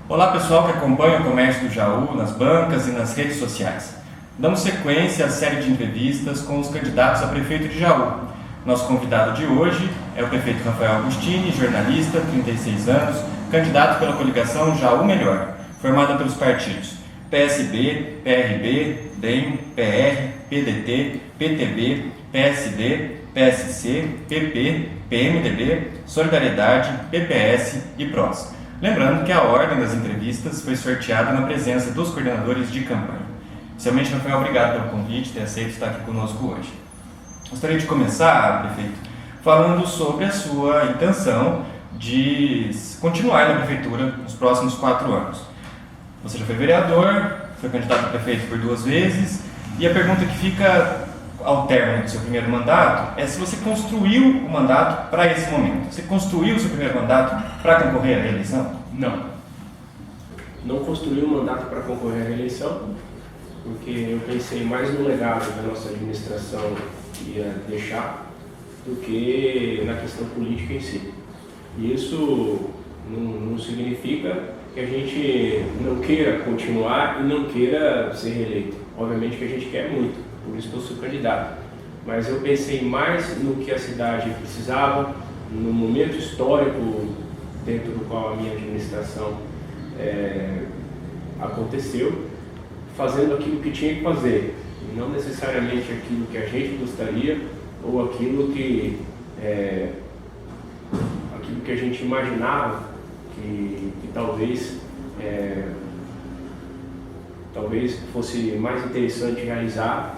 Olá pessoal que acompanha o comércio do Jaú nas bancas e nas redes sociais. Damos sequência à série de entrevistas com os candidatos a prefeito de Jaú. Nosso convidado de hoje é o prefeito Rafael Agostini, jornalista, 36 anos, candidato pela coligação Jaú Melhor, formada pelos partidos PSB, PRB, DEM, PR, PDT, PTB, PSD, PSC, PP, PMDB, Solidariedade, PPS e PROS. Lembrando que a ordem das entrevistas foi sorteada na presença dos coordenadores de campanha. Inicialmente, Rafael, obrigado pelo convite, ter aceito estar aqui conosco hoje. Gostaria de começar, prefeito, falando sobre a sua intenção de continuar na prefeitura nos próximos 4 anos. Você já foi vereador, foi candidato a prefeito por 2 vezes, e a pergunta que fica ao término do seu primeiro mandato é se você construiu o mandato para esse momento. Você construiu o seu primeiro mandato para concorrer à reeleição? Não construí um mandato para concorrer à reeleição, porque eu pensei mais no legado que a nossa administração ia deixar do que na questão política em si. E isso não significa que a gente não queira continuar e não queira ser reeleito. Obviamente que a gente quer muito, por isso que eu sou candidato. Mas eu pensei mais no que a cidade precisava, no momento histórico dentro do qual a minha administração aconteceu, fazendo aquilo que tinha que fazer, e não necessariamente aquilo que a gente gostaria ou aquilo que a gente imaginava que talvez fosse mais interessante realizar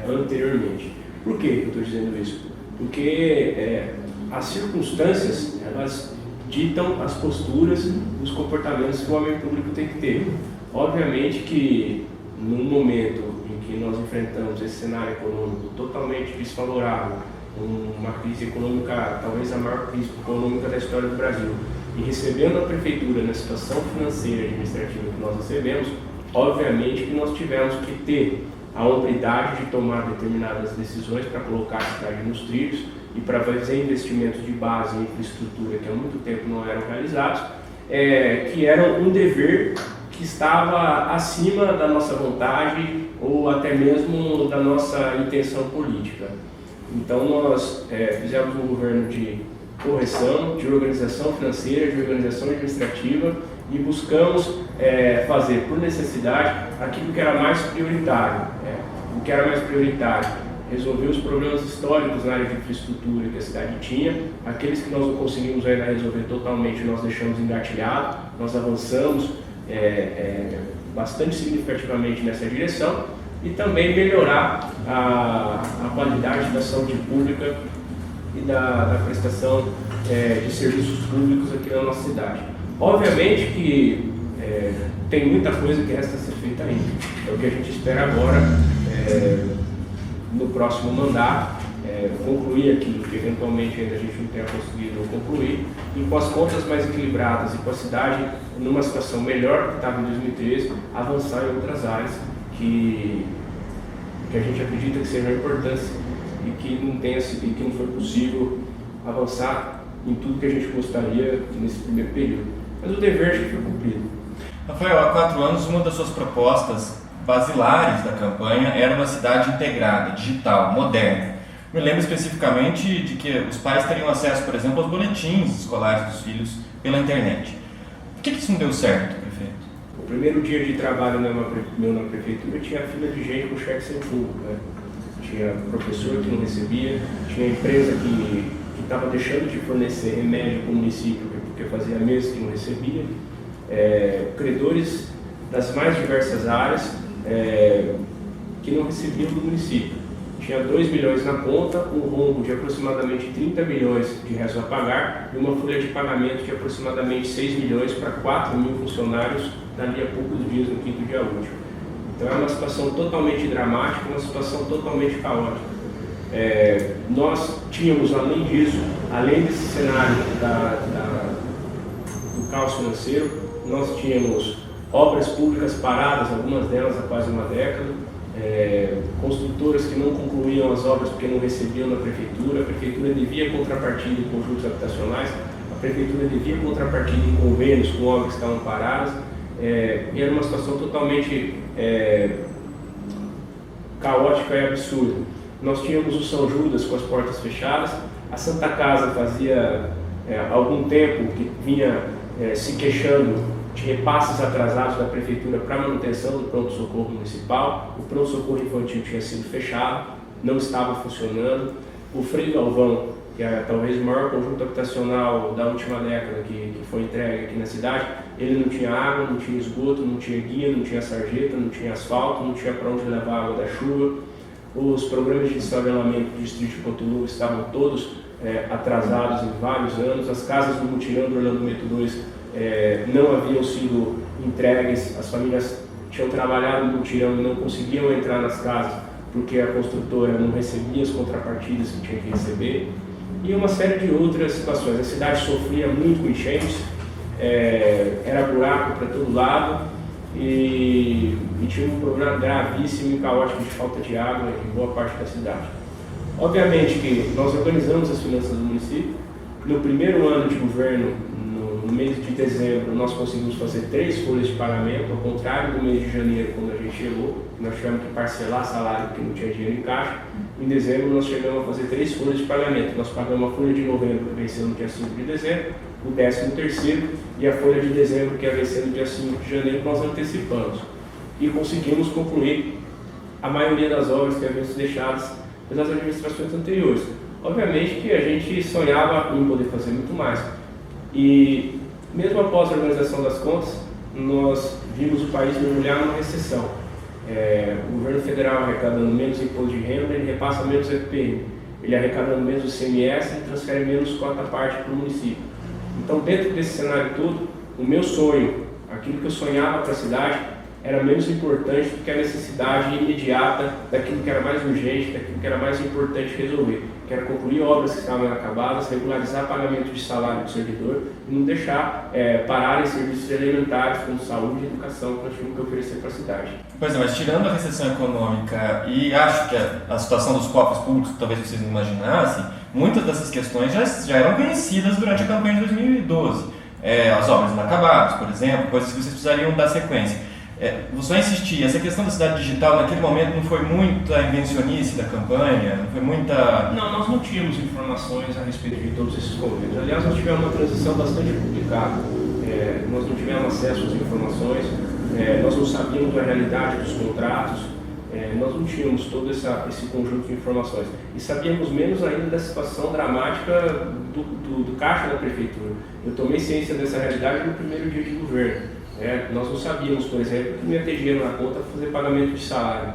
anteriormente. Por que eu estou dizendo isso? Porque as circunstâncias, elas ditam as posturas, os comportamentos que o homem público tem que ter. Obviamente que num momento em que nós enfrentamos esse cenário econômico totalmente desfavorável, uma crise econômica, talvez a maior crise econômica da história do Brasil, e recebendo a prefeitura na situação financeira e administrativa que nós recebemos, obviamente que nós tivemos que ter a hombridade de tomar determinadas decisões para colocar a cidade nos trilhos e para fazer investimentos de base em infraestrutura que há muito tempo não eram realizados, que eram um dever que estava acima da nossa vontade ou até mesmo da nossa intenção política. Então nós fizemos um governo de correção, de organização financeira, de organização administrativa e buscamos fazer por necessidade aquilo que era mais prioritário. O que era mais prioritário? Resolver os problemas históricos na área de infraestrutura que a cidade tinha, aqueles que nós não conseguimos ainda resolver totalmente, nós deixamos engatilhado, nós avançamos bastante significativamente nessa direção, e também melhorar a qualidade da saúde pública e da prestação de serviços públicos aqui na nossa cidade. Obviamente que tem muita coisa que resta a ser feita ainda. É o que a gente espera agora, no próximo mandato, concluir aquilo que eventualmente ainda a gente não tenha conseguido concluir, e com as contas mais equilibradas e com a cidade numa situação melhor que estava em 2013, avançar em outras áreas que a gente acredita que sejam importantes e que não foi possível avançar em tudo que a gente gostaria nesse primeiro período. Mas o dever já foi cumprido. Rafael, há 4 anos, uma das suas propostas basilares da campanha era uma cidade integrada, digital, moderna. Me lembro especificamente de que os pais teriam acesso, por exemplo, aos boletins escolares dos filhos pela internet. Por que isso não deu certo, prefeito? O primeiro dia de trabalho meu na prefeitura tinha fila de gente com cheque sem fundo, né? Tinha professor que não recebia, tinha empresa que estava deixando de fornecer remédio para o município porque fazia meses que não recebia, credores das mais diversas áreas que não recebiam do município. Tinha 2 milhões na conta, um rombo de aproximadamente 30 milhões de reais a pagar e uma folha de pagamento de aproximadamente 6 milhões para 4 mil funcionários dali a poucos dias, no 5º dia útil. Então é uma situação totalmente dramática, uma situação totalmente caótica. Nós tínhamos, além disso, além desse cenário do caos financeiro, nós tínhamos obras públicas paradas, algumas delas há quase uma década, construtoras que não concluíam as obras porque não recebiam da prefeitura, a prefeitura devia contrapartida em conjuntos habitacionais, a prefeitura devia contrapartida em convênios com obras que estavam paradas. e era uma situação totalmente caótica e absurda. Nós tínhamos o São Judas com as portas fechadas, a Santa Casa fazia algum tempo que vinha se queixando de repasses atrasados da Prefeitura para a manutenção do pronto-socorro municipal. O pronto-socorro infantil tinha sido fechado, não estava funcionando. O Frei Galvão, que é talvez o maior conjunto habitacional da última década que foi entregue aqui na cidade, ele não tinha água, não tinha esgoto, não tinha guia, não tinha sarjeta, não tinha asfalto, não tinha para onde levar a água da chuva. Os programas de desfavelamento do distrito de Cotonou estavam todos atrasados em vários anos. As casas do mutirão do Orlando Meto 2 não haviam sido entregues, as famílias tinham trabalhado no mutirão e não conseguiam entrar nas casas porque a construtora não recebia as contrapartidas que tinha que receber, e uma série de outras situações. A cidade sofria muito com enchentes, era buraco para todo lado, e tinha um problema gravíssimo e caótico de falta de água em boa parte da cidade. Obviamente que nós organizamos as finanças do município. No primeiro ano de governo, no mês de dezembro, nós conseguimos fazer 3 folhas de pagamento, ao contrário do mês de janeiro, quando a gente chegou, nós tivemos que parcelar salário porque não tinha dinheiro em caixa. Em dezembro, nós chegamos a fazer 3 folhas de pagamento. Nós pagamos a folha de novembro, que venceu no dia 5 de dezembro, o 13º, e a folha de dezembro, que ia vencer no dia 5 de janeiro, nós antecipamos. E conseguimos concluir a maioria das obras que haviam sido deixadas pelas administrações anteriores. Obviamente que a gente sonhava em poder fazer muito mais. E mesmo após a organização das contas, nós vimos o país mergulhar numa recessão. O governo federal arrecadando menos imposto de renda, ele repassa menos FPI. Ele arrecadando menos ICMS, ele transfere menos cota parte para o município. Então, dentro desse cenário todo, o meu sonho, aquilo que eu sonhava para a cidade, era menos importante do que a necessidade imediata daquilo que era mais urgente, daquilo que era mais importante resolver, que era concluir obras que estavam inacabadas, regularizar pagamento de salário do servidor e não deixar pararem serviços elementares como saúde e educação que nós tínhamos que oferecer para a cidade. Pois é, mas tirando a recessão econômica e acho que a situação dos cofres públicos, que talvez vocês não imaginassem, muitas dessas questões já eram conhecidas durante a campanha de 2012. As obras inacabadas, por exemplo, coisas que vocês precisariam dar sequência. Você insistir, essa questão da cidade digital naquele momento não foi muita invencionice da campanha, não foi muita... Não, nós não tínhamos informações a respeito de todos esses governos. Aliás, nós tivemos uma transição bastante complicada. Nós não tivemos acesso às informações, nós não sabíamos da realidade dos contratos, nós não tínhamos todo esse conjunto de informações. E sabíamos menos ainda da situação dramática do caixa da prefeitura. Eu tomei ciência dessa realidade no primeiro dia de governo. Nós não sabíamos, por exemplo, que não ia ter dinheiro na conta para fazer pagamento de salário.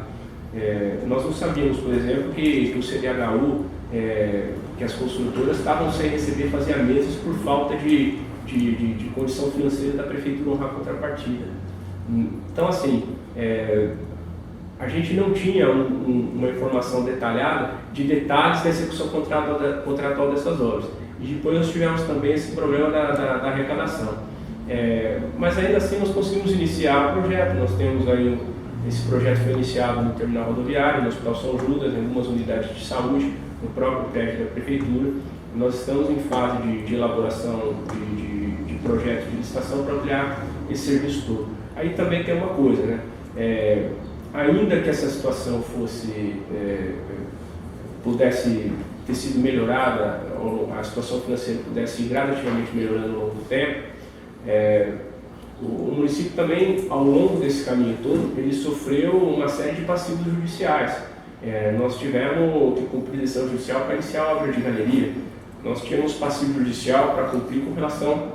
Nós não sabíamos, por exemplo, que o CDHU, que as construtoras estavam sem receber fazia meses por falta de condição financeira da prefeitura honrar a contrapartida. Então, assim, a gente não tinha uma informação detalhada de detalhes da execução contratual dessas obras. E depois nós tivemos também esse problema da arrecadação. Mas ainda assim nós conseguimos iniciar o projeto. Nós temos aí, esse projeto foi iniciado no terminal rodoviário, no Hospital São Judas, em algumas unidades de saúde, no próprio prédio da prefeitura. Nós estamos em fase de elaboração de projetos de licitação para ampliar esse serviço todo. Aí também tem uma coisa, né? Ainda que essa situação pudesse ter sido melhorada, ou a situação financeira pudesse ir gradativamente melhorando ao longo do tempo, o município também, ao longo desse caminho todo, ele sofreu uma série de passivos judiciais. Nós tivemos que cumprir decisão judicial para iniciar a obra de galeria. Nós tínhamos passivo judicial para cumprir com relação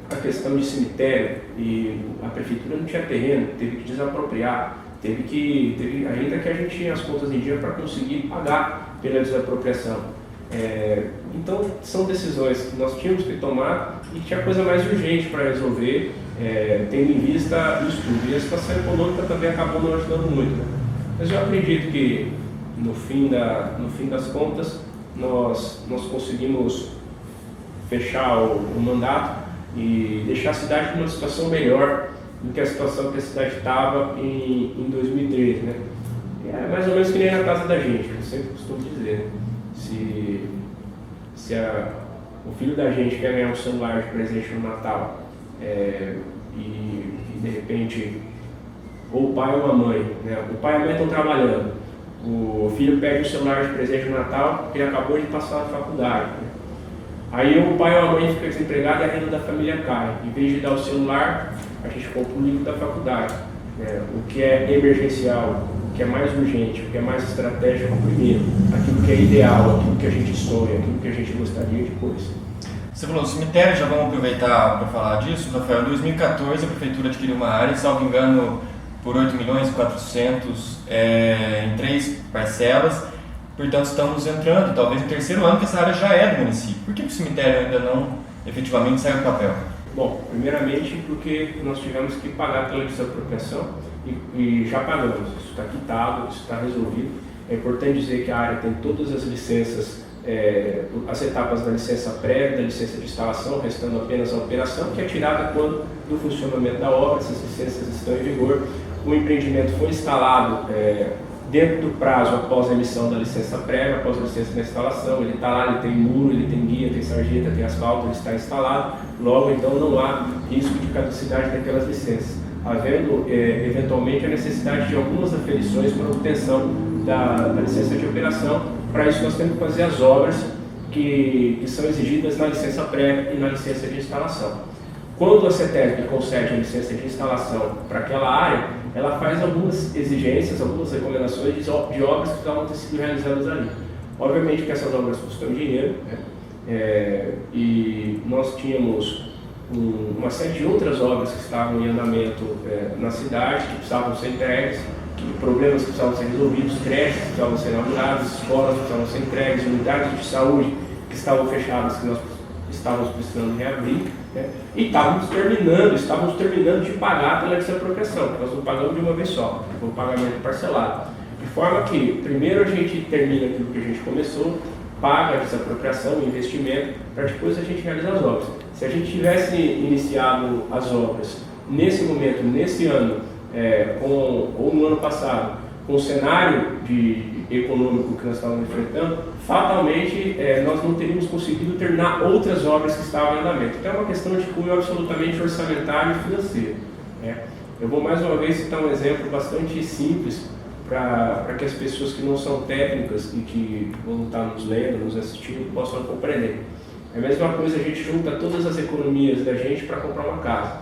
à questão de cemitério, e a prefeitura não tinha terreno, teve que desapropriar, ainda que a gente tinha as contas em dia para conseguir pagar pela desapropriação. Então, são decisões que nós tínhamos que tomar e tinha coisa mais urgente para resolver, tendo em vista isso tudo. E a situação econômica também acabou não ajudando muito. Né? Mas eu acredito que, no fim das contas, nós conseguimos fechar o mandato e deixar a cidade numa situação melhor do que a situação que a cidade estava em 2013. Né? É mais ou menos que nem na casa da gente, eu sempre costumo dizer. Né? Se o filho da gente quer ganhar um celular de presente no Natal, e de repente, ou o pai ou a mãe, né? O pai e a mãe estão trabalhando, o filho pede o celular de presente no Natal porque ele acabou de passar na faculdade, né? Aí o pai ou a mãe fica desempregado e a renda da família cai. Em vez de dar o celular, a gente compra o livro da faculdade, né? O que é emergencial, o que é mais urgente, o que é mais estratégico primeiro, aquilo que é ideal, aquilo que a gente sonha, aquilo que a gente gostaria depois. Você falou do cemitério, já vamos aproveitar para falar disso, Rafael. Em 2014 a prefeitura adquiriu uma área, salvo engano, por 8.400.000 em 3 parcelas. Portanto, estamos entrando, talvez, no terceiro ano que essa área já é do município. Por que o cemitério ainda não efetivamente saiu do papel? Bom, primeiramente porque nós tivemos que pagar pela desapropriação e já pagamos. Isso está quitado, isso está resolvido. É importante dizer que a área tem todas as licenças, as etapas da licença prévia, da licença de instalação, restando apenas a operação, que é tirada quando do funcionamento da obra. Essas licenças estão em vigor. O empreendimento foi instalado dentro do prazo após a emissão da licença prévia, após a licença da instalação. Ele está lá, ele tem muro, ele tem guia, tem sarjeta, tem asfalto, ele está instalado. Logo, então, não há risco de caducidade daquelas licenças, havendo eventualmente a necessidade de algumas aferições para obtenção da licença de operação. Para isso, nós temos que fazer as obras que são exigidas na licença prévia e na licença de instalação. Quando a CETESB concede a licença de instalação para aquela área, ela faz algumas exigências, algumas recomendações de obras que estavam ter sido realizadas ali. Obviamente que essas obras custam dinheiro, né? E nós tínhamos uma série de outras obras que estavam em andamento na cidade, que precisavam ser entregues, problemas que precisavam ser resolvidos, creches que precisavam ser inauguradas, escolas que precisavam ser entregues, unidades de saúde que estavam fechadas, que nós estávamos precisando reabrir, né? E estávamos terminando de pagar pela desapropriação, porque nós não pagamos de uma vez só, foi um pagamento parcelado. De forma que, primeiro a gente termina aquilo que a gente começou, paga a desapropriação, o investimento, para depois a gente realizar as obras. Se a gente tivesse iniciado as obras nesse momento, nesse ano, ou no ano passado, com o cenário econômico que nós estávamos enfrentando, fatalmente nós não teríamos conseguido terminar outras obras que estavam em andamento. Então é uma questão de cunho absolutamente orçamentário e financeiro, né? Eu vou mais uma vez citar um exemplo bastante simples para que as pessoas que não são técnicas e que vão estar nos lendo, nos assistindo, possam compreender. É a mesma coisa, a gente junta todas as economias da gente para comprar uma casa.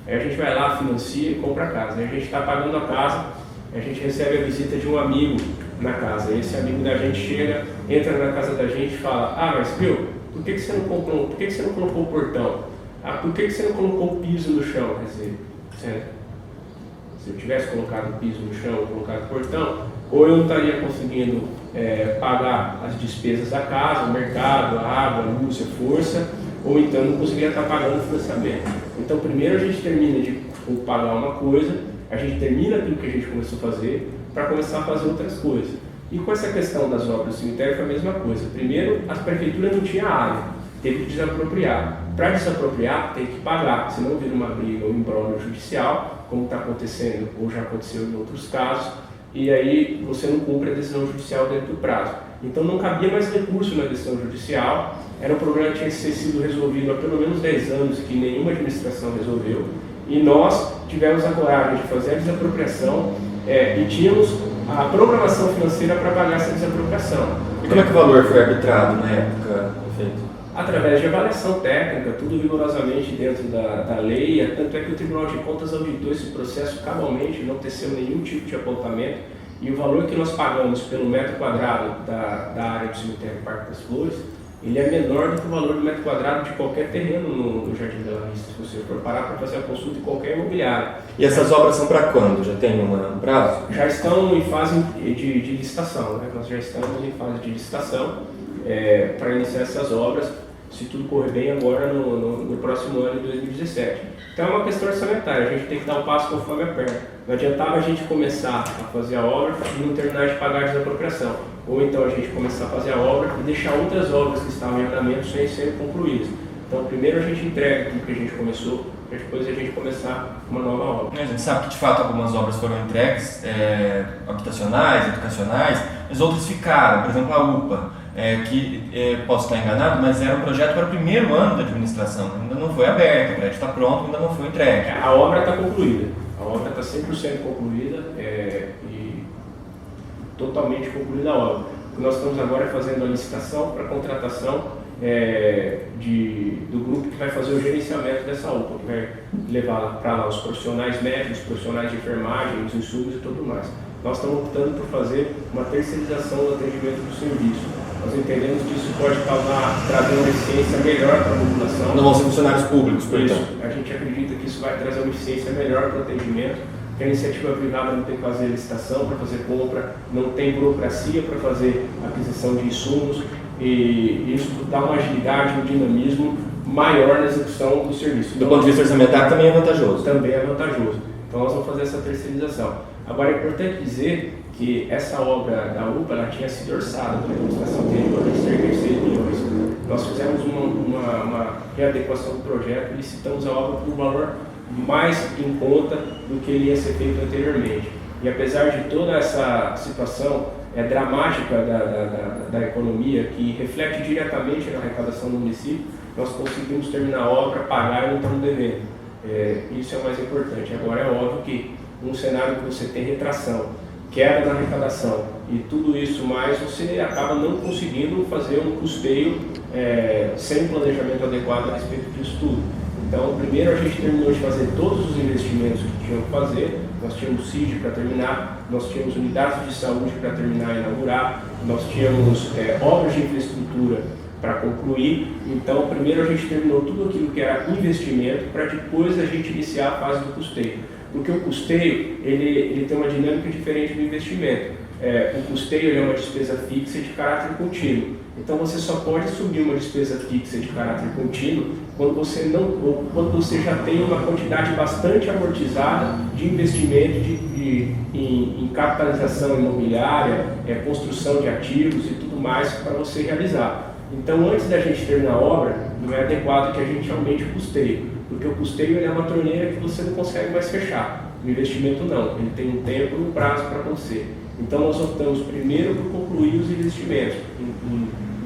Aí a gente vai lá, financia e compra a casa. Aí a gente está pagando a casa, a gente recebe a visita de um amigo na casa. E esse amigo da gente chega, entra na casa da gente e fala: ah, mas viu, por que você não comprou, por que você não colocou o portão? Ah, por que você não colocou o piso no chão? Quer dizer, se eu tivesse colocado o piso no chão, colocado o portão, ou eu não estaria conseguindo pagar as despesas da casa, o mercado, a água, a luz, a força, ou então não conseguiria estar pagando o financiamento. Então, primeiro a gente termina de pagar uma coisa, a gente termina aquilo que a gente começou a fazer, para começar a fazer outras coisas. E com essa questão das obras do cemitério foi a mesma coisa. Primeiro, a prefeitura não tinha área, teve que desapropriar. Para desapropriar, tem que pagar, senão vira uma briga ou um imbróglio judicial, como está acontecendo ou já aconteceu em outros casos, e aí você não cumpre a decisão judicial dentro do prazo. Então não cabia mais recurso na decisão judicial, era um problema que tinha que ser sido resolvido há pelo menos 10 anos, que nenhuma administração resolveu, e nós tivemos a coragem de fazer a desapropriação e tínhamos a programação financeira para pagar essa desapropriação. E como é que o valor foi arbitrado na época, prefeito? Através de avaliação técnica, tudo rigorosamente dentro da lei, tanto é que o Tribunal de Contas auditou esse processo cabalmente, não teceu nenhum tipo de apontamento, e o valor que nós pagamos pelo metro quadrado da área do cemitério Parque das Flores, ele é menor do que o valor do metro quadrado de qualquer terreno no Jardim Bela Vista, se você for parar para fazer a consulta em qualquer imobiliário. E essas obras são para quando? Já tem um prazo? Já estão em fase de licitação, né? Nós já estamos em fase de licitação para iniciar essas obras, se tudo correr bem agora no próximo ano de 2017. Então é uma questão orçamentária, a gente tem que dar o passo conforme a perna. Não adiantava a gente começar a fazer a obra e não terminar de pagar a desapropriação. Ou então a gente começar a fazer a obra e deixar outras obras que estavam em andamento sem serem concluídas. Então primeiro a gente entrega tudo que a gente começou, para depois a gente começar uma nova obra. A gente sabe que de fato algumas obras foram entregues, habitacionais, educacionais, mas outras ficaram, por exemplo a UPA. posso estar enganado, mas era um projeto para o primeiro ano da administração, ainda não foi aberto, o prédio está pronto, ainda não foi entregue. A obra está concluída, a obra está 100% concluída e totalmente concluída a obra. O que nós estamos agora é fazendo a licitação para a contratação do grupo que vai fazer o gerenciamento dessa UPA, que vai levar para lá os profissionais médicos, os profissionais de enfermagem, os insumos e tudo mais. Nós estamos optando por fazer uma terceirização do atendimento do serviço. Nós entendemos que isso pode trazer uma eficiência melhor para a população. Não vão ser funcionários públicos, por isso. Então. A gente acredita que isso vai trazer uma eficiência melhor para o atendimento, que a iniciativa privada não tem que fazer licitação para fazer compra, não tem burocracia para fazer aquisição de insumos, e isso dá uma agilidade, um dinamismo maior na execução do serviço. Do ponto de vista orçamentário também é vantajoso? Também é vantajoso. Então nós vamos fazer essa terceirização. Agora é importante dizer que essa obra da UPA ela tinha sido orçada pela administração anterior de cerca de 6 milhões. Nós fizemos uma readequação do projeto e licitamos a obra por um valor mais em conta do que ele ia ser feito anteriormente. E apesar de toda essa situação dramática da economia, que reflete diretamente na arrecadação do município, nós conseguimos terminar a obra, pagar e não estamos devendo. Isso é o mais importante. Agora é óbvio que num cenário que você tem retração, queda na arrecadação e tudo isso mais, você acaba não conseguindo fazer um custeio sem um planejamento adequado a respeito disso tudo. Então, primeiro a gente terminou de fazer todos os investimentos que tinham que fazer. Nós tínhamos CID para terminar, nós tínhamos unidades de saúde para terminar e inaugurar, nós tínhamos obras de infraestrutura para concluir. Então, primeiro a gente terminou tudo aquilo que era investimento para depois a gente iniciar a fase do custeio. Porque o custeio ele tem uma dinâmica diferente do investimento. O custeio ele é uma despesa fixa de caráter contínuo. Então você só pode subir uma despesa fixa de caráter contínuo quando você já tem uma quantidade bastante amortizada de investimento em capitalização imobiliária, construção de ativos e tudo mais para você realizar. Então, antes da gente terminar a obra, não é adequado que a gente aumente o custeio, porque o custeio é uma torneira que você não consegue mais fechar. O investimento não, ele tem um tempo e um prazo para acontecer. Então, nós optamos primeiro por concluir os investimentos,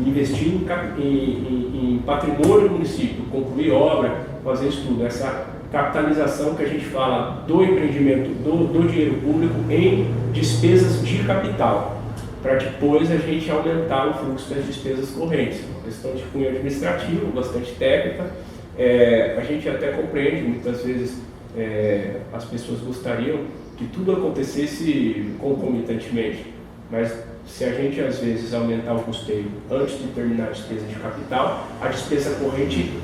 investir em patrimônio do município, concluir obra, fazer estudo. Essa capitalização que a gente fala do empreendimento, do dinheiro público em despesas de capital, para depois a gente aumentar o fluxo das despesas correntes. Uma questão de cunho administrativo, bastante técnica. A gente até compreende, muitas vezes as pessoas gostariam que tudo acontecesse concomitantemente, mas se a gente às vezes aumentar o custeio antes de terminar a despesa de capital, a despesa corrente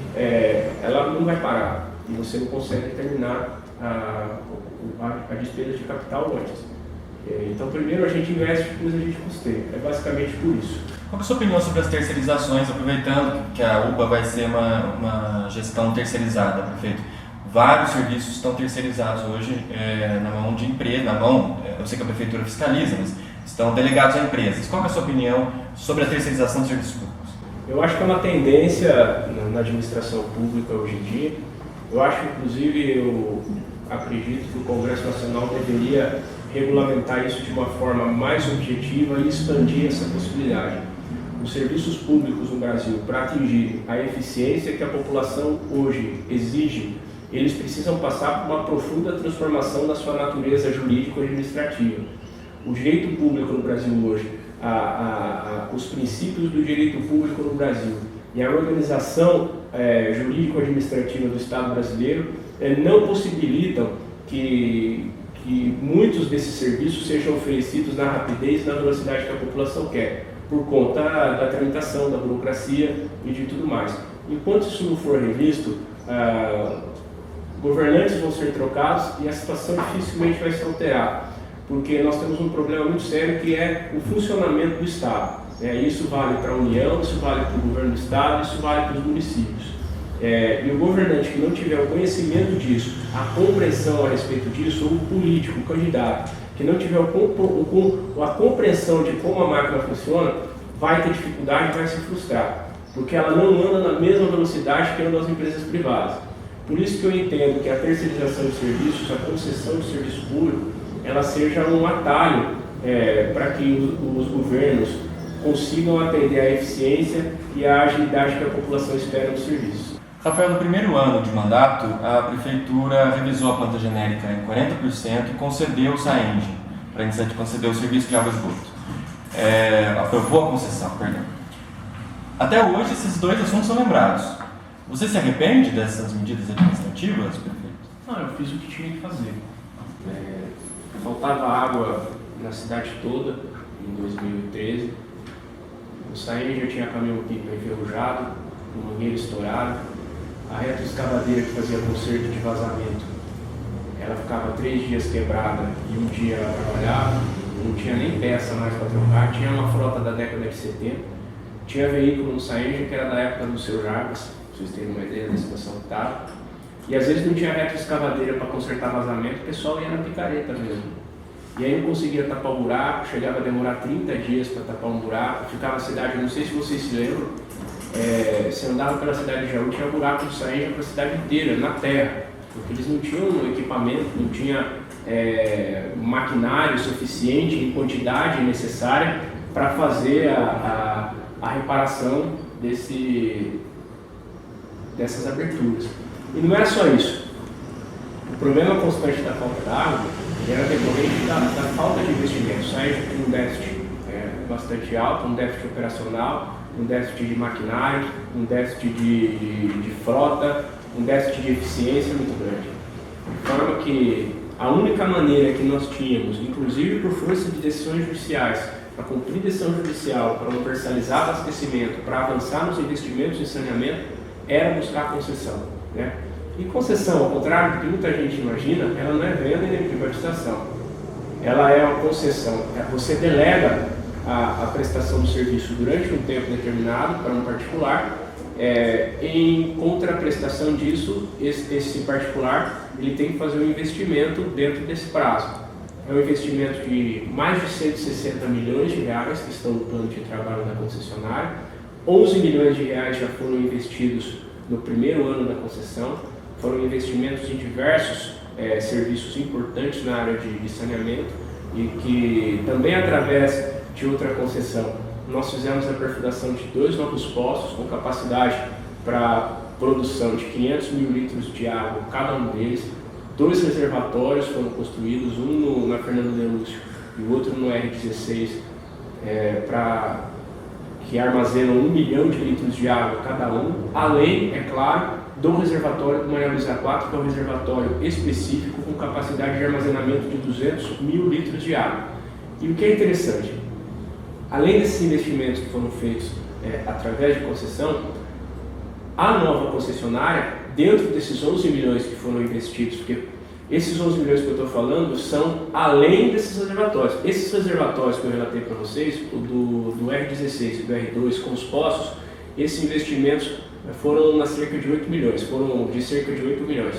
ela não vai parar e você não consegue terminar a despesa de capital antes. Então primeiro a gente investe, depois a gente custeia. É basicamente por isso. Qual é a sua opinião sobre as terceirizações, aproveitando que a UPA vai ser uma gestão terceirizada, prefeito? Vários serviços estão terceirizados hoje na mão de empresa, eu sei que a prefeitura fiscaliza, mas estão delegados a empresas. Qual é a sua opinião sobre a terceirização dos serviços públicos? Eu acho que é uma tendência na administração pública hoje em dia. Eu acho, inclusive, eu acredito que o Congresso Nacional deveria regulamentar isso de uma forma mais objetiva e expandir essa possibilidade. Os serviços públicos no Brasil, para atingir a eficiência que a população hoje exige, eles precisam passar por uma profunda transformação da sua natureza jurídico-administrativa. O direito público no Brasil hoje, os princípios do direito público no Brasil e a organização jurídico-administrativa do Estado brasileiro não possibilitam que muitos desses serviços sejam oferecidos na rapidez e na velocidade que a população quer, por conta da tramitação, da burocracia e de tudo mais. Enquanto isso não for revisto, governantes vão ser trocados e a situação dificilmente vai se alterar, porque nós temos um problema muito sério que é o funcionamento do Estado. Isso vale para a União, isso vale para o governo do Estado, isso vale para os municípios. E o governante que não tiver o conhecimento disso, a compreensão a respeito disso, ou o político, o candidato, que não tiver a compreensão de como a máquina funciona, vai ter dificuldade e vai se frustrar, porque ela não anda na mesma velocidade que andam as empresas privadas. Por isso que eu entendo que a terceirização de serviços, a concessão de serviço público, ela seja um atalho para que os governos consigam atender à eficiência e à agilidade que a população espera no serviço. Rafael, no primeiro ano de mandato, a Prefeitura revisou a planta genérica em 40% e concedeu o SAENGE, para conceder o serviço de água e esgoto. Aprovou a concessão, perdão. Até hoje, esses dois assuntos são lembrados. Você se arrepende dessas medidas administrativas, prefeito? Não, eu fiz o que tinha que fazer. Faltava água na cidade toda em 2013. O SAENGE já tinha caminhão-pipa enferrujado, o mangueiro estourado, a retroescavadeira que fazia conserto de vazamento, ela ficava 3 dias quebrada e um dia ela trabalhava, não tinha nem peça mais para trocar, tinha uma frota da década de 70, tinha veículo no SAENGE que era da época do seu Jarbas, para vocês terem uma ideia da situação que estava, e às vezes não tinha retroescavadeira para consertar vazamento, o pessoal ia na picareta mesmo. E aí não conseguia tapar o buraco, chegava a demorar 30 dias para tapar um buraco, ficava a cidade, eu não sei se vocês se lembram, você andava pela cidade de Jaú, tinha buraco de SAENGE para a cidade inteira, na terra, porque eles não tinham equipamento, não tinha maquinário suficiente em quantidade necessária para fazer a reparação dessas aberturas. E não era só isso. O problema constante da falta d'água era decorrente da falta de investimento. O SAENGE tem um déficit bastante alto, um déficit operacional, um déficit de maquinário, um déficit de frota, um déficit de eficiência muito grande. De forma que a única maneira que nós tínhamos, inclusive por força de decisões judiciais, para cumprir decisão judicial, para universalizar abastecimento, para avançar nos investimentos em saneamento, era buscar concessão, né? E concessão, ao contrário do que muita gente imagina, ela não é venda nem privatização. Ela é uma concessão. Você delega a prestação do serviço durante um tempo determinado para um particular. Em contraprestação disso, esse particular ele tem que fazer um investimento dentro desse prazo. É um investimento de mais de 160 milhões de reais que estão no plano de trabalho da concessionária. 11 milhões de reais já foram investidos no primeiro ano da concessão. Foram investimentos em diversos serviços importantes na área de saneamento e que também através de outra concessão nós fizemos a perfuração de 2 novos poços com capacidade para produção de 500 mil litros de água cada um deles. 2 reservatórios foram construídos, um na Fernando de Lúcio e o outro no R16, que armazenam 1 milhão de litros de água cada um, além, é claro, do reservatório do Maria Luísa 4, que é um reservatório específico com capacidade de armazenamento de 200 mil litros de água. E o que é interessante, além desses investimentos que foram feitos através de concessão, a nova concessionária, dentro desses 11 milhões que foram investidos, porque esses 11 milhões que eu estou falando são além desses reservatórios. Esses reservatórios que eu relatei para vocês, do R16 e do R2 com os poços, esses investimentos foram na cerca de 8 milhões, foram de cerca de 8 milhões.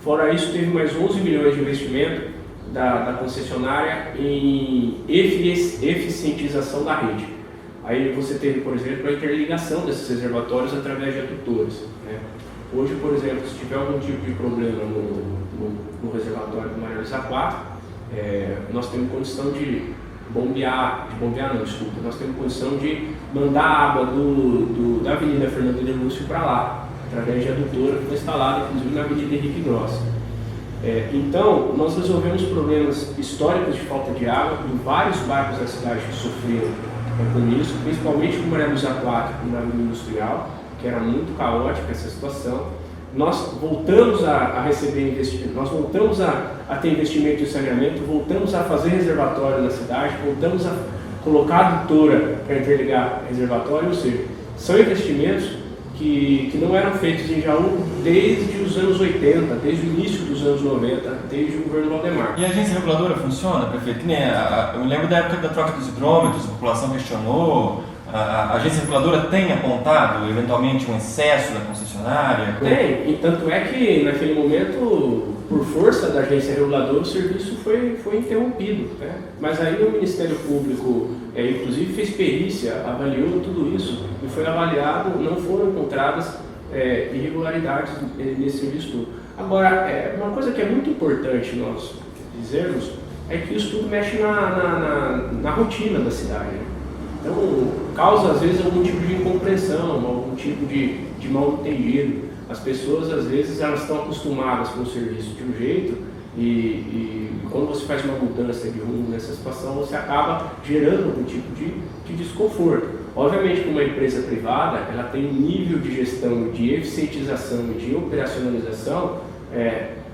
Fora isso, teve mais 11 milhões de investimento da concessionária em eficientização da rede. Aí você teve, por exemplo, a interligação desses reservatórios através de adutores, né? Hoje, por exemplo, se tiver algum tipo de problema no reservatório do Maria Luísa 4, nós temos condição nós temos condição de mandar a água da Avenida Fernando de Lúcio para lá, através de adutora que foi instalada, inclusive, na Avenida Henrique Gross. Então, nós resolvemos problemas históricos de falta de água em vários bairros da cidade que sofreram com isso, principalmente no Maria Luísa 4 e na Avenida Industrial, que era muito caótica essa situação. Nós voltamos a receber investimento, nós voltamos a ter investimento em saneamento, voltamos a fazer reservatório na cidade, voltamos a colocar adutora para interligar reservatório, ou seja, são investimentos que não eram feitos em Jaú desde os anos 80, desde o início dos anos 90, desde o governo Valdemar. E a agência reguladora funciona, prefeito? Que nem eu me lembro da época da troca dos hidrômetros, a população questionou. A agência reguladora tem apontado, eventualmente, um excesso da concessionária? Tem, e tanto é que, naquele momento, por força da agência reguladora, o serviço foi interrompido, né? Mas aí o Ministério Público, inclusive, fez perícia, avaliou tudo isso, e foi avaliado, não foram encontradas irregularidades nesse serviço todo. Agora, uma coisa que é muito importante nós dizermos, é que isso tudo mexe na rotina da cidade, né? Então, causa às vezes algum tipo de incompreensão, algum tipo de mal entendido. As pessoas às vezes elas estão acostumadas com o serviço de um jeito e quando você faz uma mudança de rumo nessa situação, você acaba gerando algum tipo de desconforto. Obviamente que uma empresa privada, ela tem um nível de gestão, de eficientização e de operacionalização,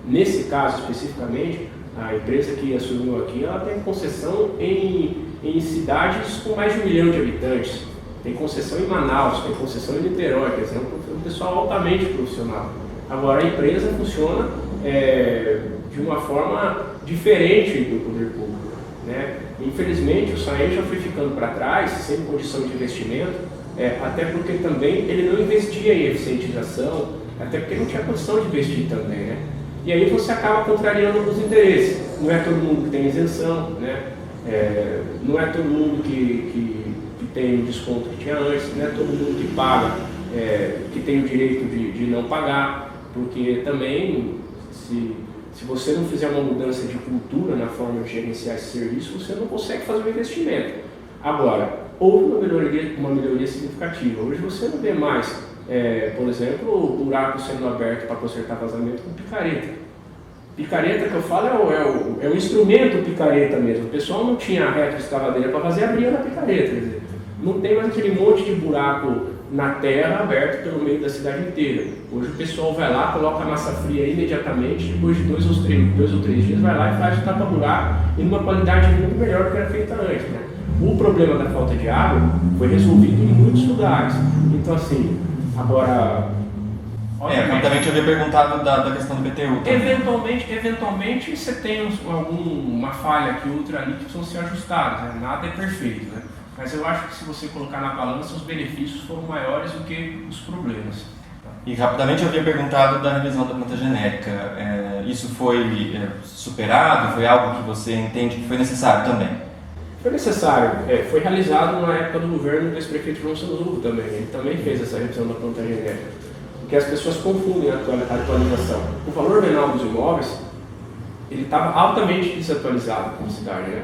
nesse caso especificamente, a empresa que assumiu aqui, ela tem concessão em cidades com mais de 1 milhão de habitantes. Tem concessão em Manaus, tem concessão em Niterói, quer dizer, é um pessoal altamente profissional. Agora, a empresa funciona de uma forma diferente do poder público, né? Infelizmente, o SAEM já foi ficando para trás, sem condição de investimento, até porque também ele não investia em eficientização, até porque não tinha condição de investir também, né? E aí você acaba contrariando alguns interesses. Não é todo mundo que tem isenção, né? Não é todo mundo que tem o desconto que tinha antes, não é todo mundo que paga, que tem o direito de não pagar, porque também, se você não fizer uma mudança de cultura na forma de gerenciar esse serviço, você não consegue fazer um investimento. Agora, houve uma melhoria significativa. Hoje você não vê mais, por exemplo, o buraco sendo aberto para consertar vazamento com picareta. Picareta que eu falo é o instrumento picareta mesmo. O pessoal não tinha a retroescavadeira para fazer, abria na picareta. Quer dizer, não tem mais aquele monte de buraco na terra aberto pelo meio da cidade inteira. Hoje o pessoal vai lá, coloca a massa fria imediatamente, depois de 2 ou 3 dias vai lá e faz o tapa-buraco em uma qualidade muito melhor do que era feita antes, né? O problema da falta de água foi resolvido em muitos lugares. Então assim, agora... Rapidamente eu havia perguntado da questão do PTU. Eventualmente você tem uma falha aqui, outra ali que precisam ser ajustadas, né? Nada é perfeito, né? Mas eu acho que se você colocar na balança, os benefícios foram maiores do que os problemas. E rapidamente eu havia perguntado da revisão da planta genérica. Isso foi superado? Foi algo que você entende que foi necessário também? Foi necessário. Foi realizado na época do governo do ex-prefeito João Sanzurro também. Ele também fez essa revisão da planta genérica. Porque as pessoas confundem a atualização. O valor venal dos imóveis, ele estava altamente desatualizado na cidade, né?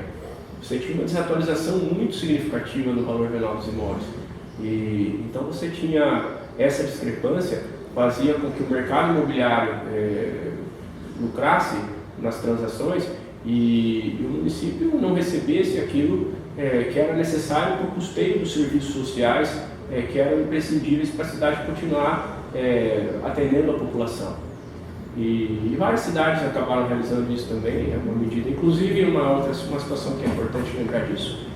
Você tinha uma desatualização muito significativa no valor venal dos imóveis. Então você tinha essa discrepância, fazia com que o mercado imobiliário lucrasse nas transações e o município não recebesse aquilo que era necessário para o custeio dos serviços sociais que eram imprescindíveis para a cidade continuar atendendo a população. E várias cidades acabaram realizando isso também, em alguma medida. Inclusive, uma situação que é importante lembrar disso,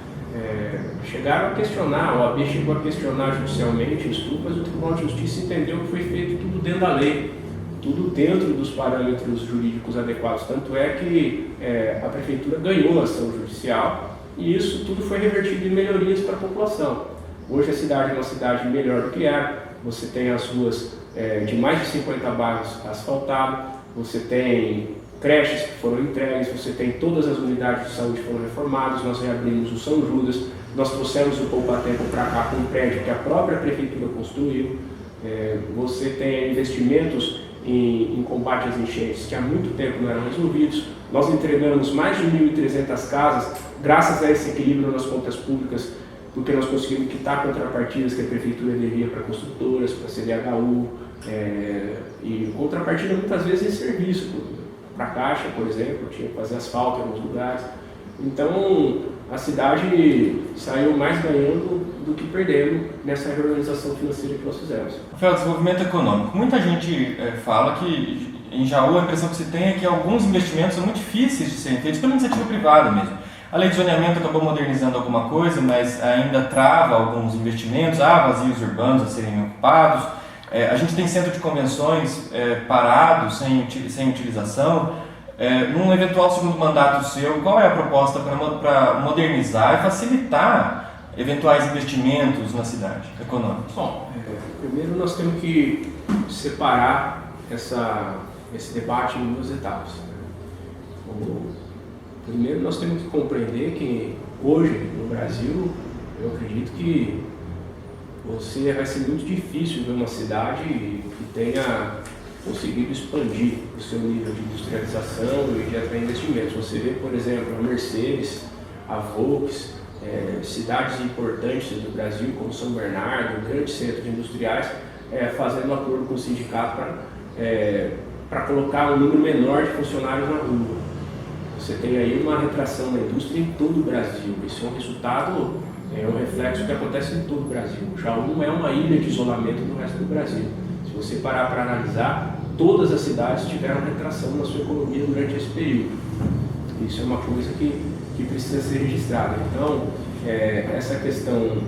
chegaram a questionar, a OAB chegou a questionar judicialmente o estudo, mas o Tribunal de Justiça entendeu que foi feito tudo dentro da lei, tudo dentro dos parâmetros jurídicos adequados. Tanto é que a Prefeitura ganhou a ação judicial e isso tudo foi revertido em melhorias para a população. Hoje a cidade é uma cidade melhor do que era, você tem as ruas de mais de 50 bairros asfaltados, você tem creches que foram entregues, você tem todas as unidades de saúde que foram reformadas, nós reabrimos o São Judas, nós trouxemos o Poupa Tempo para cá com um prédio que a própria Prefeitura construiu, você tem investimentos em combate às enchentes que há muito tempo não eram resolvidos, nós entregamos mais de 1.300 casas, graças a esse equilíbrio nas contas públicas, porque nós conseguimos quitar contrapartidas que a Prefeitura devia para construtoras, para a CDHU, e contrapartida muitas vezes em serviço, para a Caixa, por exemplo, tinha que fazer asfalto em alguns lugares. Então, a cidade saiu mais ganhando do que perdendo nessa reorganização financeira que nós fizemos. Rafael, desenvolvimento econômico. Muita gente fala que em Jaú a impressão que se tem é que alguns investimentos são muito difíceis de serem feitos pela iniciativa privada mesmo. A lei de zoneamento acabou modernizando alguma coisa, mas ainda trava alguns investimentos, há vazios urbanos a serem ocupados. A gente tem centro de convenções parados, sem utilização. Num eventual segundo mandato seu, qual é a proposta para modernizar e facilitar eventuais investimentos na cidade econômicos? Bom, primeiro nós temos que separar esse debate em 2 etapas. Primeiro nós temos que compreender que hoje no Brasil, eu acredito que vai ser muito difícil ver uma cidade que tenha conseguido expandir o seu nível de industrialização e de atrair investimentos. Você vê, por exemplo, a Mercedes, a Volkswagen, cidades importantes do Brasil, como São Bernardo, grandes centros industriais, fazendo um acordo com o sindicato para colocar um número menor de funcionários na rua. Você tem aí uma retração da indústria em todo o Brasil. Isso é um resultado, um reflexo que acontece em todo o Brasil. Jaú não é uma ilha de isolamento do resto do Brasil. Se você parar para analisar, todas as cidades tiveram retração na sua economia durante esse período. Isso é uma coisa que precisa ser registrada. Então, essa questão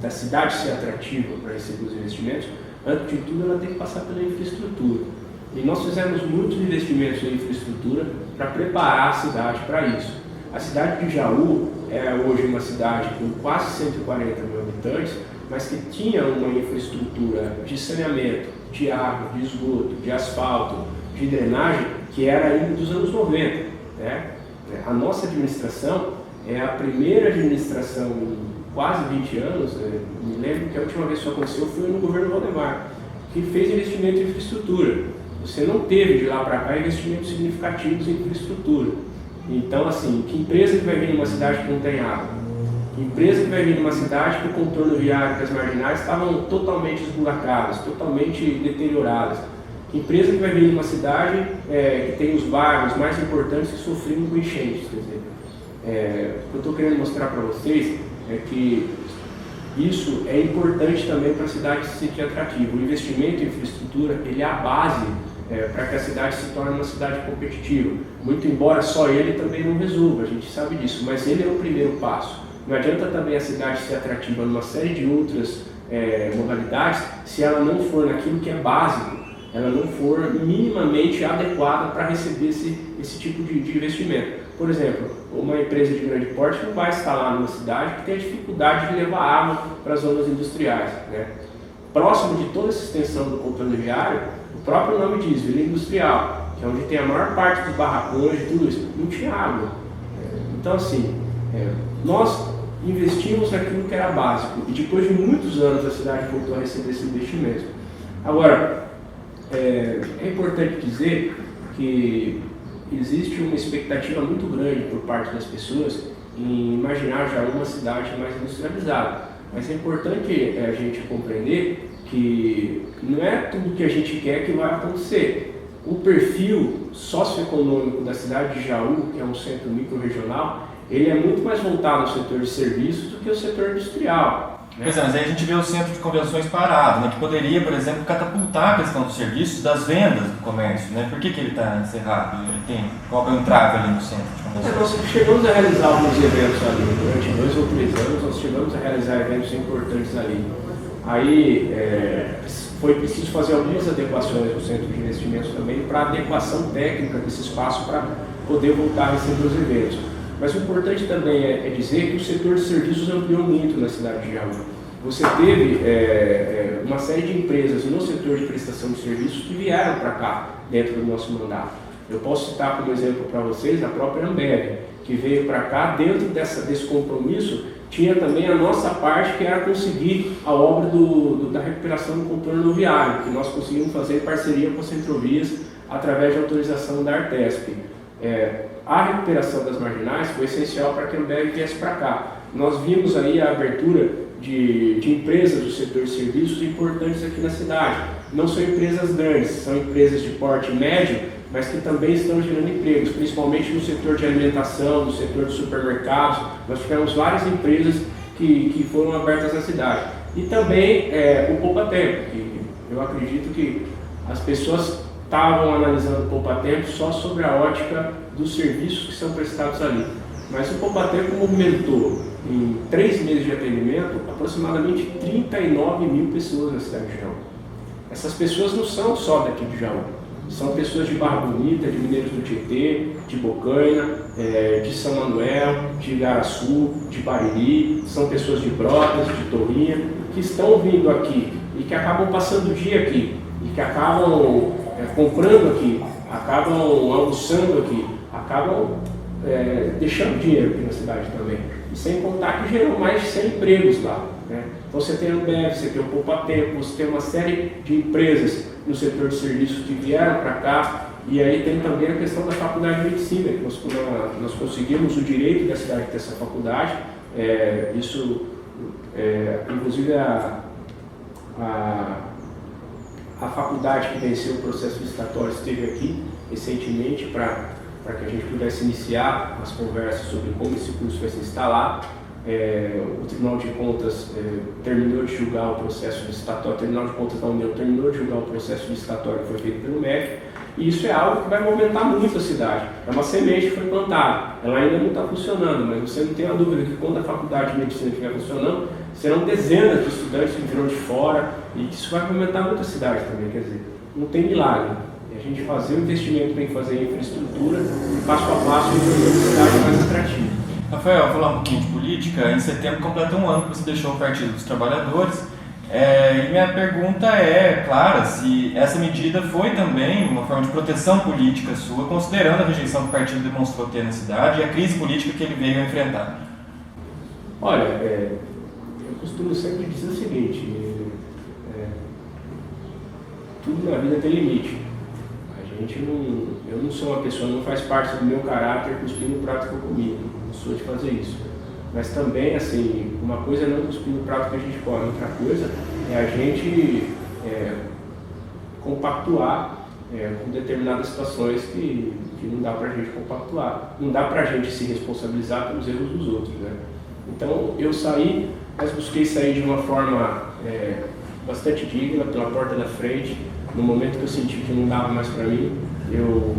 da cidade ser atrativa para receber os investimentos, antes de tudo, ela tem que passar pela infraestrutura. E nós fizemos muitos investimentos em infraestrutura para preparar a cidade para isso. A cidade de Jaú é hoje uma cidade com quase 140 mil habitantes, mas que tinha uma infraestrutura de saneamento, de água, de esgoto, de asfalto, de drenagem, que era ainda dos anos 90. Né? A nossa administração é a primeira administração em quase 20 anos, me lembro que a última vez que isso aconteceu foi no governo Valdemar, que fez investimento em infraestrutura. Você não teve de lá para cá investimentos significativos em infraestrutura. Então, assim, que empresa que vai vir numa cidade que não tem água? Que empresa que vai vir numa cidade que o contorno viário e as marginais estavam totalmente esburacadas, totalmente deterioradas? Que empresa que vai vir numa cidade que tem os bairros mais importantes que sofreram com enchentes? Quer dizer, o que eu estou querendo mostrar para vocês é que isso é importante também para a cidade se sentir atrativa. O investimento em infraestrutura, ele é a base para que a cidade se torne uma cidade competitiva. Muito embora só ele também não resolva, a gente sabe disso, mas ele é o primeiro passo. Não adianta também a cidade ser atrativa numa série de outras modalidades se ela não for naquilo que é básico, ela não for minimamente adequada para receber esse tipo de investimento. Por exemplo, uma empresa de grande porte não vai instalar numa cidade que tem a dificuldade de levar água para as zonas industriais. Né? Próximo de toda essa extensão do contorno viário, o próprio nome diz, Vila Industrial, que é onde tem a maior parte dos barracões e tudo isso, não tinha água. Então, assim, nós investimos naquilo que era básico e depois de muitos anos a cidade voltou a receber esse investimento. Agora, é importante dizer que existe uma expectativa muito grande por parte das pessoas em imaginar já uma cidade mais industrializada. Mas é importante a gente compreender que não é tudo que a gente quer que vai acontecer. O perfil socioeconômico da cidade de Jaú, que é um centro micro-regional, ele é muito mais voltado ao setor de serviços do que ao setor industrial. Pois é, mas aí a gente vê o centro de convenções parado, né, que poderia, por exemplo, catapultar a questão dos serviços, das vendas do comércio, né? Por que ele está encerrado? Qual é o entrave ali no centro de convenções? Nós chegamos a realizar alguns eventos ali, durante 2 ou 3 anos nós chegamos a realizar eventos importantes ali. Aí foi preciso fazer algumas adequações no centro de investimentos também para adequação técnica desse espaço para poder voltar a receber os eventos. Mas o importante também é dizer que o setor de serviços ampliou muito na cidade de Jaú. Você teve uma série de empresas no setor de prestação de serviços que vieram para cá, dentro do nosso mandato. Eu posso citar como exemplo para vocês a própria Ambev, que veio para cá, dentro desse compromisso, tinha também a nossa parte, que era conseguir a obra da recuperação do contorno viário, que nós conseguimos fazer em parceria com a Centrovias, através de autorização da Artesp. A recuperação das marginais foi essencial para que a Ambev viesse para cá. Nós vimos aí a abertura de empresas do setor de serviços importantes aqui na cidade. Não são empresas grandes, são empresas de porte médio, mas que também estão gerando empregos, principalmente no setor de alimentação, no setor de supermercados. Nós tivemos várias empresas que foram abertas na cidade. E também o Poupa Tempo, que eu acredito que as pessoas estavam analisando o Poupa Tempo só sobre a ótica dos serviços que são prestados ali. Mas o Poupa Tempo movimentou, em 3 meses de atendimento, aproximadamente 39 mil pessoas na cidade de Jaú. Essas pessoas não são só daqui de Jaú, são pessoas de Barra Bonita, de Mineiros do Tietê, de Bocaina, de São Manuel, de Igaraçu, de Bariri, são pessoas de Brotas, de Torrinha, que estão vindo aqui e que acabam passando o dia aqui, e que acabam comprando aqui, acabam almoçando aqui, acabam deixando dinheiro aqui na cidade também. E sem contar que geram mais de 100 empregos lá. Né? Então você tem a Ambev, você tem o Poupa Tempo, você tem uma série de empresas no setor de serviços que vieram para cá E aí tem também a questão da faculdade de medicina, que nós conseguimos o direito da cidade ter essa faculdade. Inclusive a faculdade que venceu o processo licitatório esteve aqui recentemente para que a gente pudesse iniciar as conversas sobre como esse curso vai se instalar. O Tribunal de Contas terminou de julgar o processo licitatório, o Tribunal de Contas da União terminou de julgar o processo licitatório que foi feito pelo MEC, e isso é algo que vai movimentar muito a cidade. É uma semente que foi plantada, ela ainda não está funcionando, mas você não tem a dúvida que quando a faculdade de medicina estiver funcionando, serão dezenas de estudantes que virão de fora, e que isso vai movimentar muito a cidade também, quer dizer, não tem milagre. A gente fazer o investimento que tem que fazer em infraestrutura, passo a passo, e tornar a cidade mais atrativa. Rafael, falar um pouquinho de política. Em setembro completa um ano que você deixou o Partido dos Trabalhadores. E minha pergunta é, clara, se essa medida foi também uma forma de proteção política sua, considerando a rejeição que o partido demonstrou ter na cidade e a crise política que ele veio a enfrentar. Olha, eu costumo sempre dizer o seguinte, tudo na vida tem limite. Eu não sou uma pessoa, não faz parte do meu caráter cuspir no prato que eu comi, não sou de fazer isso. Mas também, assim, uma coisa é não cuspir no prato que a gente come, outra coisa é a gente compactuar com determinadas situações que não dá pra gente compactuar. Não dá pra gente se responsabilizar pelos erros dos outros, né? Então, eu saí, mas busquei sair de uma forma bastante digna, pela porta da frente. No momento que eu senti que não dava mais para mim, eu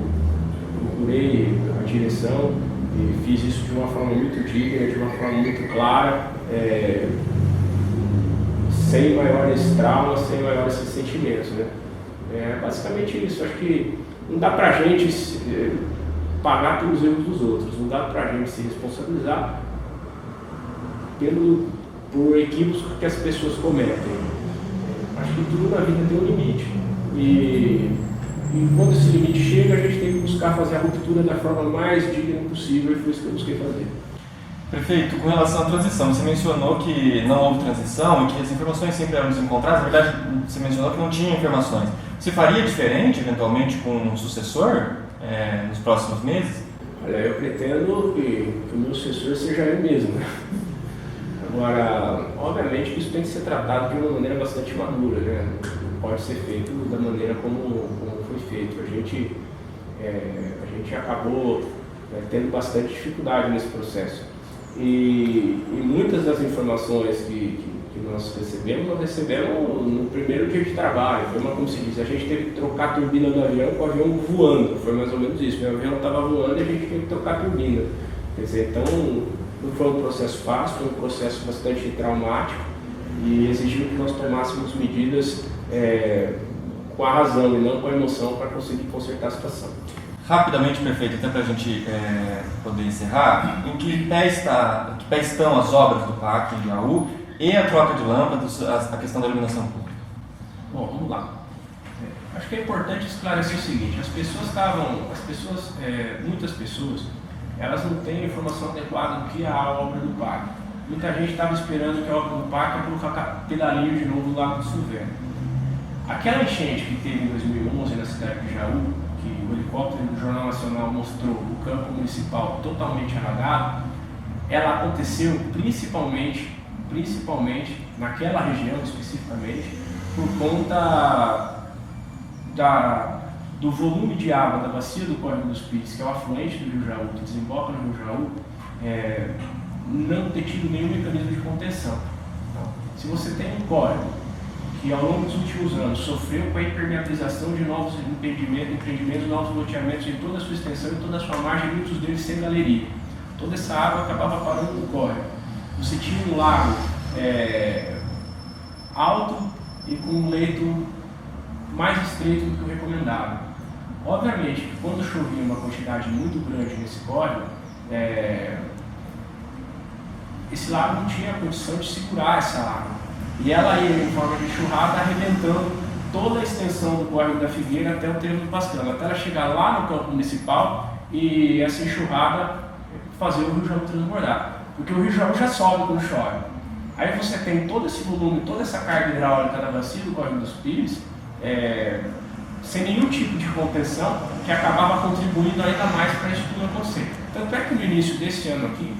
procurei a direção e fiz isso de uma forma muito digna, de uma forma muito clara, sem maiores traumas, sem maiores ressentimentos, né? Basicamente isso. Acho que não dá para a gente pagar pelos erros dos outros, não dá para a gente se responsabilizar por equívocos que as pessoas cometem. Acho que tudo na vida tem um limite. E quando esse limite chega, a gente tem que buscar fazer a ruptura da forma mais digna possível, e foi isso que eu busquei fazer. Prefeito, com relação à transição, você mencionou que não houve transição e que as informações sempre eram desencontradas. Na verdade, você mencionou que não tinha informações. Você faria diferente, eventualmente, com um sucessor nos próximos meses? Olha, eu pretendo que o meu sucessor seja eu mesmo, né? Agora, obviamente que isso tem que ser tratado de uma maneira bastante madura, né? Pode ser feito da maneira como foi feito. A gente acabou tendo bastante dificuldade nesse processo. E muitas das informações que nós recebemos no primeiro dia de trabalho. Foi como se diz, a gente teve que trocar a turbina do avião com o avião voando. Foi mais ou menos isso. Meu avião estava voando e a gente teve que trocar a turbina. Quer dizer, então não foi um processo fácil, foi um processo bastante traumático e exigiu que nós tomássemos medidas com a razão e não com a emoção para conseguir consertar a situação. Rapidamente, prefeito, até para a gente poder encerrar, em que pé estão as obras do PAC em Jaú e a troca de lâmpadas, a questão da iluminação pública? Bom, vamos lá. Acho que é importante esclarecer o seguinte, muitas pessoas, elas não têm informação adequada do que é a obra do PAC. Muita gente estava esperando que a obra do PAC ia colocar pedalinho de novo no Lago do Silvério. Aquela enchente que teve em 2011 na cidade de Jaú, que o helicóptero do Jornal Nacional mostrou o campo municipal totalmente alagado, ela aconteceu principalmente naquela região especificamente, por conta do volume de água da bacia do Córrego dos Pires, que é o afluente do Rio Jaú, que desemboca no Rio Jaú, não ter tido nenhum mecanismo de contenção. Então, se você tem um córrego que ao longo dos últimos anos sofreu com a impermeabilização de novos empreendimentos, novos loteamentos em toda a sua extensão e toda a sua margem, muitos deles sem galeria. Toda essa água acabava parando no córrego. Você tinha um lago alto e com um leito mais estreito do que o recomendado. Obviamente que quando chovia uma quantidade muito grande nesse córrego, esse lago não tinha a condição de segurar essa água. E ela ia em forma de enxurrada arrebentando toda a extensão do córrego da Figueira até o Trevo do Pascano, até ela chegar lá no campo municipal e essa enxurrada fazer o Rio Jaú transbordar. Porque o Rio Jaú já sobe quando chove. Aí você tem todo esse volume, toda essa carga hidráulica da bacia do Córrego dos Pires sem nenhum tipo de contenção, que acabava contribuindo ainda mais para isso tudo acontecer. Tanto é que no início desse ano aqui,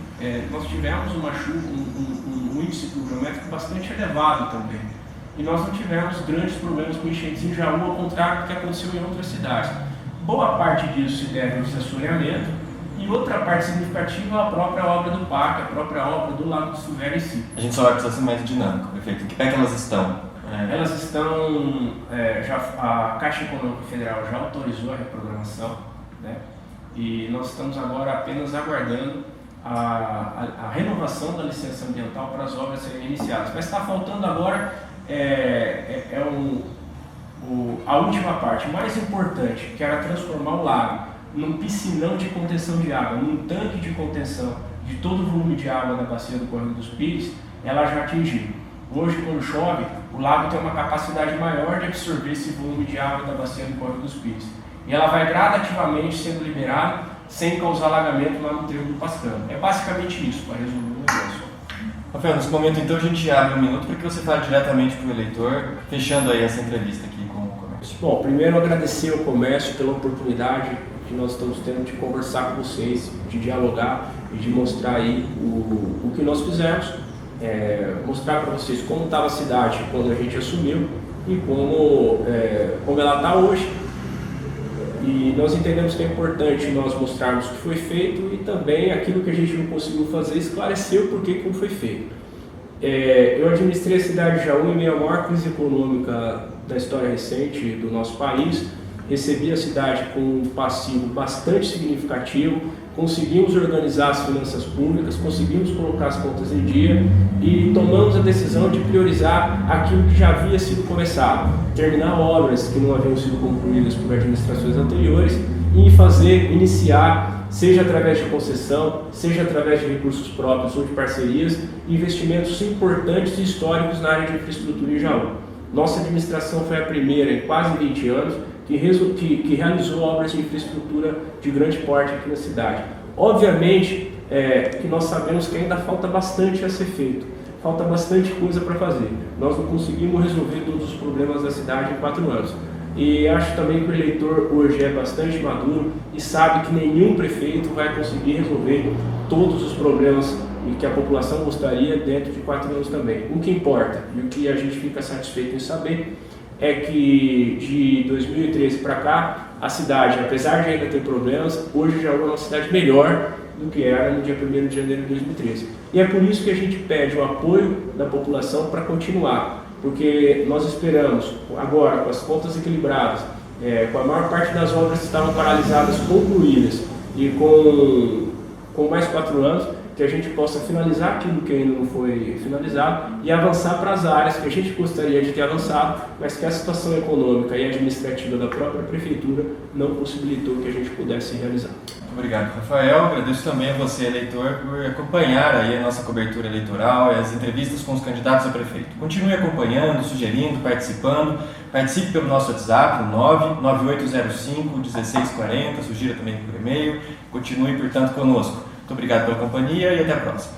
nós tivemos uma chuva, um índice pluviométrico bastante elevado também. E nós não tivemos grandes problemas com enchentes em Jaú, ao contrário do que aconteceu em outras cidades. Boa parte disso se deve ao desassoreamento, e outra parte significativa é a própria obra do PAC, a própria obra do Lago do Silvério em si. A gente só vai precisar ser mais dinâmico, prefeito. Em que pé que elas estão? Elas estão, a Caixa Econômica Federal já autorizou a reprogramação, né? E nós estamos agora apenas aguardando a renovação da licença ambiental para as obras serem iniciadas. Mas está faltando agora a última parte, mais importante, que era transformar o lago num piscinão de contenção de água, num tanque de contenção de todo o volume de água da bacia do Córrego dos Pires. Ela já atingiu. Hoje, quando chove, o lago tem uma capacidade maior de absorver esse volume de água da bacia do Córrego dos Pires. E ela vai gradativamente sendo liberada, sem causar alagamento lá no trevo do Pascano. É basicamente isso, para resumir o negócio. Rafael, nesse momento então a gente abre um minuto para que você fale diretamente para o eleitor, fechando aí essa entrevista aqui com o comércio. Bom, primeiro agradecer ao comércio pela oportunidade que nós estamos tendo de conversar com vocês, de dialogar e de mostrar aí o que nós fizemos, mostrar para vocês como estava a cidade quando a gente assumiu e como ela está hoje. E nós entendemos que é importante nós mostrarmos o que foi feito e também aquilo que a gente não conseguiu fazer, esclarecer o porquê como foi feito. Eu administrei a cidade de Jaú em meio à maior crise econômica da história recente do nosso país. Recebi a cidade com um passivo bastante significativo, conseguimos organizar as finanças públicas, conseguimos colocar as contas em dia e tomamos a decisão de priorizar aquilo que já havia sido começado, terminar obras que não haviam sido concluídas por administrações anteriores e iniciar, seja através de concessão, seja através de recursos próprios ou de parcerias, investimentos importantes e históricos na área de infraestrutura em Jaú. Nossa administração foi a primeira em quase 20 anos que realizou obras de infraestrutura de grande porte aqui na cidade. Obviamente que nós sabemos que ainda falta bastante a ser feito, falta bastante coisa para fazer. Nós não conseguimos resolver todos os problemas da cidade em 4 anos. E acho também que o eleitor hoje é bastante maduro e sabe que nenhum prefeito vai conseguir resolver todos os problemas que a população gostaria dentro de 4 anos também. O que importa e o que a gente fica satisfeito em saber é que de 2013 para cá, a cidade, apesar de ainda ter problemas, hoje já é uma cidade melhor do que era no dia 1º de janeiro de 2013. E é por isso que a gente pede o apoio da população para continuar, porque nós esperamos, agora, com as contas equilibradas, com a maior parte das obras que estavam paralisadas concluídas e com mais 4 anos, que a gente possa finalizar aquilo que ainda não foi finalizado e avançar para as áreas que a gente gostaria de ter avançado, mas que a situação econômica e administrativa da própria prefeitura não possibilitou que a gente pudesse realizar. Muito obrigado, Rafael. Agradeço também a você, eleitor, por acompanhar aí a nossa cobertura eleitoral e as entrevistas com os candidatos a prefeito. Continue acompanhando, sugerindo, participando. Participe pelo nosso WhatsApp, no 99805-1640, sugira também por e-mail. Continue, portanto, conosco. Muito obrigado pela companhia e até a próxima.